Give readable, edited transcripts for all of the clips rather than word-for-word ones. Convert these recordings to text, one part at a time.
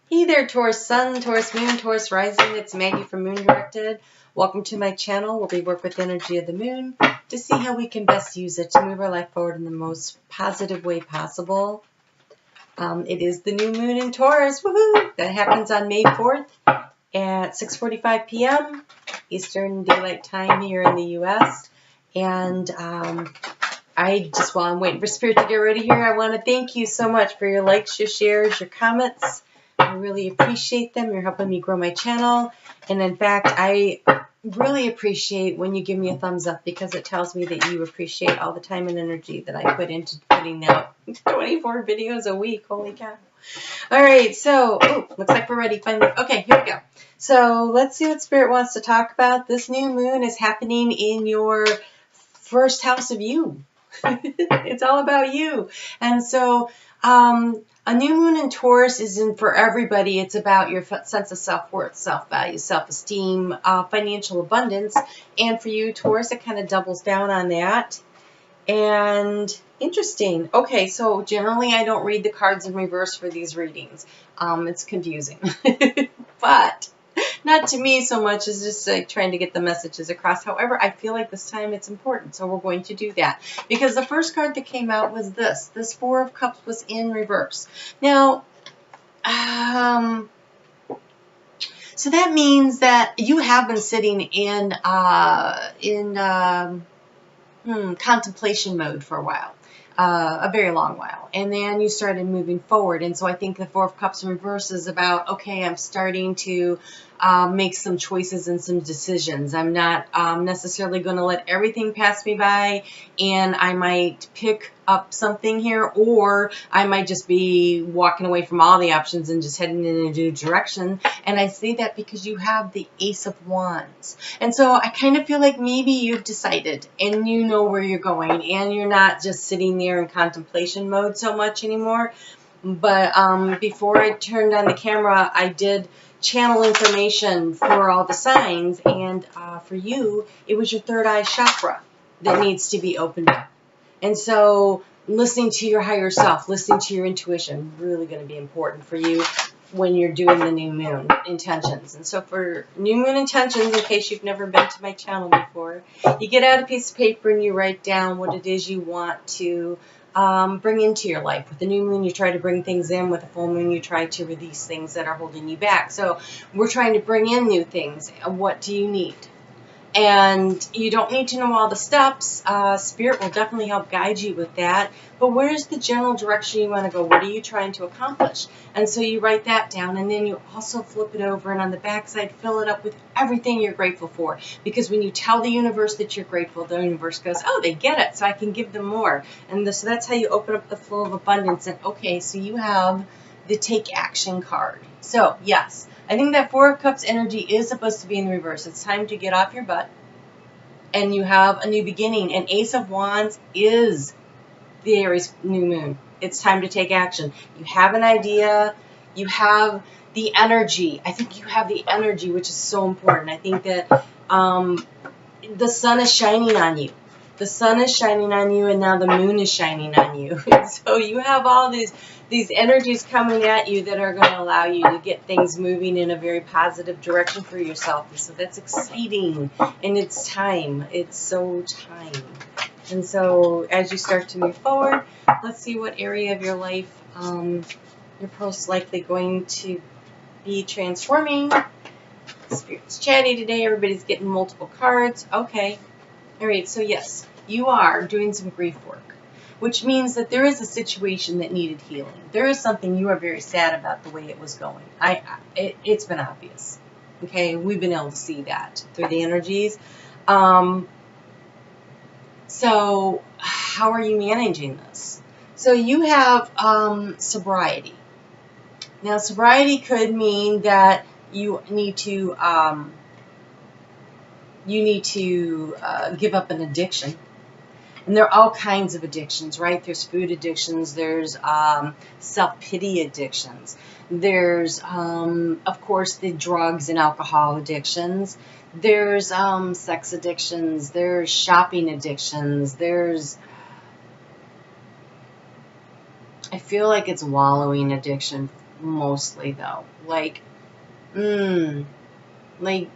Hey there, Taurus Sun, Taurus Moon, Taurus Rising. It's Maggie from Moon Directed. Welcome to my channel where we work with the energy of the moon to see how we can best use it to move our life forward in the most positive way possible. It is the new moon in Taurus. Woohoo! That happens on May 4th at 6:45 p.m. Eastern Daylight Time here in the U.S. And while I'm waiting for Spirit to get ready here, I want to thank you so much for your likes, your shares, your comments. I really appreciate them. You're helping me grow my channel. And in fact, I really appreciate when you give me a thumbs up because it tells me that you appreciate all the time and energy that I put into putting out 24 videos a week. Holy cow. All right, so, looks like we're ready finally. Okay, here we go. So let's see what Spirit wants to talk about. This new moon is happening in your first house of you. It's all about you. And so a new moon in Taurus isn't for everybody. It's about your sense of self-worth, self-value, self-esteem, financial abundance. And for you, Taurus, it kind of doubles down on that. And interesting. Okay, so generally I don't read the cards in reverse for these readings. It's confusing. But not to me so much as just like trying to get the messages across. However, I feel like this time it's important, so we're going to do that. Because the first card that came out was this. This Four of Cups was in reverse. Now, so that means that you have been sitting in contemplation mode for a while. A very long while, and then you started moving forward. And so I think the Four of Cups in reverse is about, okay, I'm starting to make some choices and some decisions. I'm not necessarily going to let everything pass me by, and I might pick up something here, or I might just be walking away from all the options and just heading in a new direction. And I say that because you have the Ace of Wands. And so I kind of feel like maybe you've decided and you know where you're going, and you're not just sitting there in contemplation mode so much anymore. But before I turned on the camera, I did channel information for all the signs, and for you, it was your third eye chakra that needs to be opened up. And so listening to your higher self, listening to your intuition, really going to be important for you when you're doing the new moon intentions. And so for new moon intentions, in case you've never been to my channel before, you get out a piece of paper and you write down what it is you want to bring into your life. With the new moon, you try to bring things in. With the full moon, you try to release things that are holding you back. So we're trying to bring in new things. What do you need? And you don't need to know all the steps. Spirit will definitely help guide you with that. But where's the general direction you want to go? What are you trying to accomplish? And so you write that down, and then you also flip it over, and on the back side, fill it up with everything you're grateful for. Because when you tell the universe that you're grateful, the universe goes, oh, they get it, so I can give them more. And so that's how you open up the flow of abundance. And okay, so you have the Take Action card. So yes, I think that Four of Cups energy is supposed to be in reverse. It's time to get off your butt, and you have a new beginning. And Ace of Wands is the Aries new moon. It's time to take action. You have an idea. You have the energy. I think you have the energy, which is so important. I think that the sun is shining on you. The sun is shining on you, and now the moon is shining on you. So you have all these energies coming at you that are going to allow you to get things moving in a very positive direction for yourself. And so that's exciting, and it's time. It's so time. And so as you start to move forward, let's see what area of your life you're most likely going to be transforming. Spirit's chatty today. Everybody's getting multiple cards. Okay. All right, so yes, you are doing some grief work, which means that there is a situation that needed healing. There is something you are very sad about the way it was going. It's been obvious. Okay, we've been able to see that through the energies. So how are you managing this? So you have sobriety. Now, sobriety could mean that you need to give up an addiction. And there are all kinds of addictions, right? There's food addictions. There's self-pity addictions. There's, of course, the drugs and alcohol addictions. There's sex addictions. There's shopping addictions. There's, I feel like it's wallowing addiction mostly though. Like, like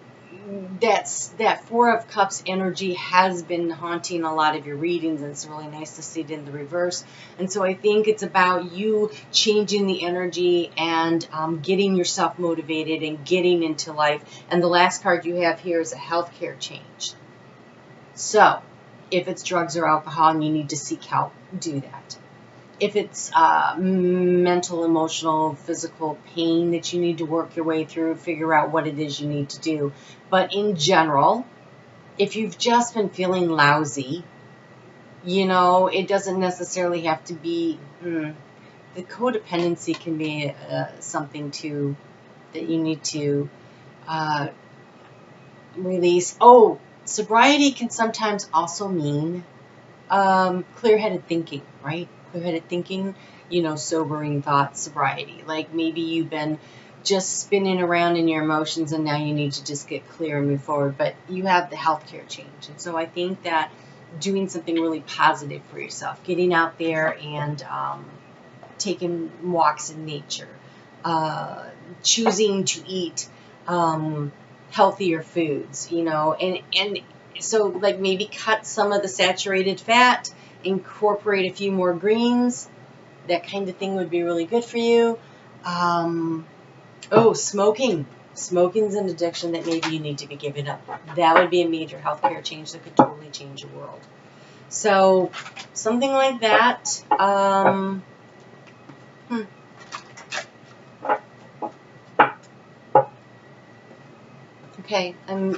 that Four of Cups energy has been haunting a lot of your readings, and it's really nice to see it in the reverse. And so I think it's about you changing the energy and getting yourself motivated and getting into life. And the last card you have here is a healthcare change. So if it's drugs or alcohol and you need to seek help, do that. If it's mental, emotional, physical pain that you need to work your way through, figure out what it is you need to do. But in general, if you've just been feeling lousy, you know, it doesn't necessarily have to be, the codependency can be something too that you need to release. Oh, sobriety can sometimes also mean clear-headed thinking, right? Clear-headed thinking, you know, sobering thoughts, sobriety. Like maybe you've been just spinning around in your emotions and now you need to just get clear and move forward, but you have the healthcare change. And so I think that doing something really positive for yourself, getting out there and taking walks in nature, choosing to eat healthier foods, you know, and so like maybe cut some of the saturated fat, incorporate a few more greens. That kind of thing would be really good for you. Oh, smoking. Smoking's an addiction that maybe you need to be giving up. That would be a major healthcare change that could totally change your world. So something like that. Okay, I'm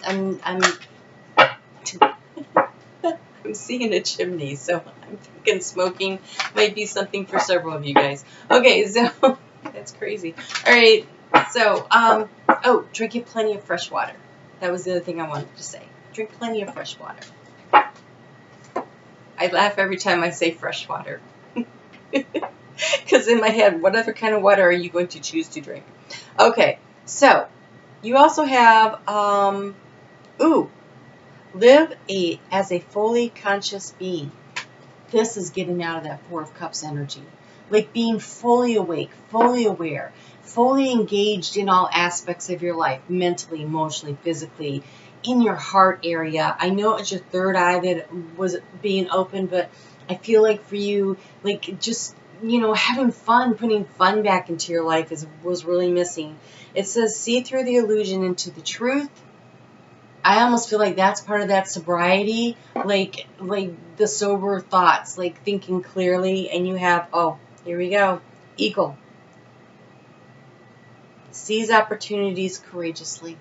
seeing a chimney, so I'm thinking smoking might be something for several of you guys. Okay, so that's crazy. All right, so oh, drinking plenty of fresh water. That was the other thing I wanted to say. Drink plenty of fresh water. I laugh every time I say fresh water. Because in my head, what other kind of water are you going to choose to drink? Okay, so you also have, live as a fully conscious being. This is getting out of that Four of Cups energy. Like being fully awake, fully aware, fully engaged in all aspects of your life, mentally, emotionally, physically, in your heart area. I know it's your third eye that was being open, but I feel like for you, like just, you know, having fun, putting fun back into your life was really missing. It says, see through the illusion into the truth. I almost feel like that's part of that sobriety, like the sober thoughts, like thinking clearly. And you have, oh, here we go, Eagle. Seize opportunities courageously.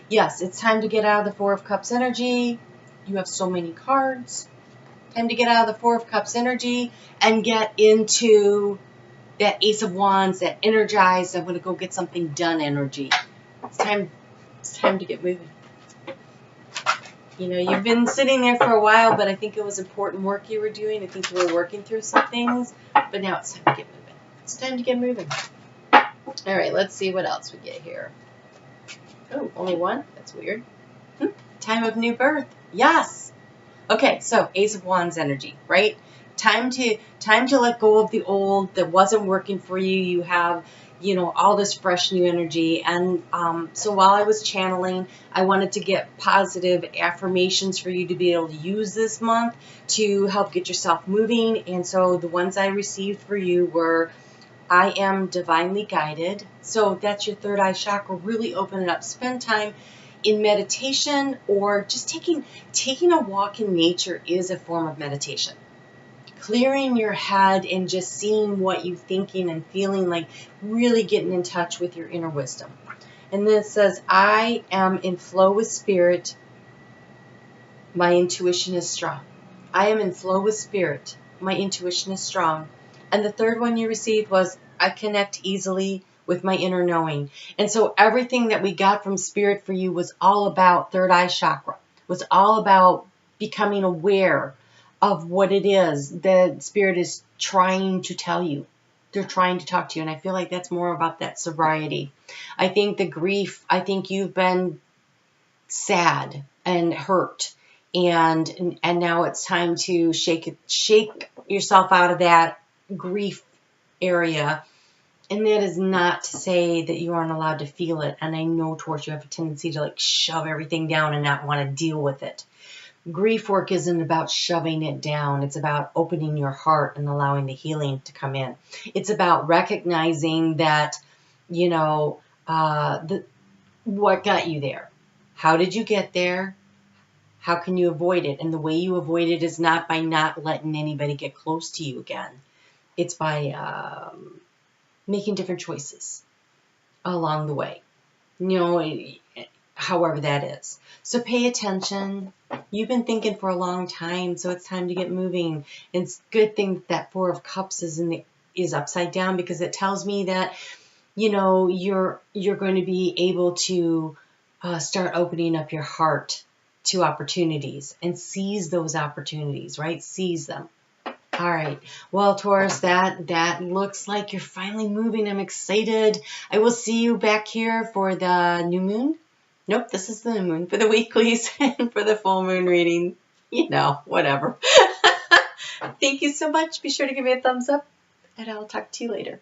Yes, it's time to get out of the Four of Cups energy. You have so many cards. Time to get out of the Four of Cups energy and get into that Ace of Wands, that energized, I'm going to go get something done energy. It's time to get moving. You know, you've been sitting there for a while, but I think it was important work you were doing. I think you were working through some things, but now it's time to get moving. It's time to get moving. All right, let's see what else we get here. Oh, only one? That's weird. Time of new birth. Yes. Okay, so Ace of Wands energy, right? Time to let go of the old that wasn't working for you. You have, you know, all this fresh new energy. And so while I was channeling, I wanted to get positive affirmations for you to be able to use this month to help get yourself moving. And so the ones I received for you were, I am divinely guided. So that's your third eye chakra. Really open it up. Spend time in meditation, or just taking a walk in nature is a form of meditation. Clearing your head and just seeing what you're thinking and feeling, like really getting in touch with your inner wisdom. And then it says, I am in flow with spirit. My intuition is strong. I am in flow with spirit. My intuition is strong. And the third one you received was, I connect easily with my inner knowing. And so everything that we got from spirit for you was all about third eye chakra. Was all about becoming aware of what it is that spirit is trying to tell you. They're trying to talk to you. And I feel like that's more about that sobriety. I think the grief, I think you've been sad and hurt. And now it's time to shake yourself out of that grief area And that is not to say that you aren't allowed to feel it. And I know, Taurus, you have a tendency to like shove everything down and not want to deal with it. Grief work isn't about shoving it down. It's about opening your heart and allowing the healing to come in. It's about recognizing that, you know, what got you there? How did you get there? How can you avoid it? And the way you avoid it is not by not letting anybody get close to you again. It's by making different choices along the way. You know, however that is. So pay attention. You've been thinking for a long time, so it's time to get moving. It's a good thing that Four of Cups is upside down, because it tells me that, you know, you're going to be able to start opening up your heart to opportunities and seize those opportunities, right? Seize them. All right. Well, Taurus, that looks like you're finally moving. I'm excited. I will see you back here for the new moon. Nope, this is the new moon, for the weeklies and for the full moon reading. You know, whatever. Thank you so much. Be sure to give me a thumbs up, and I'll talk to you later.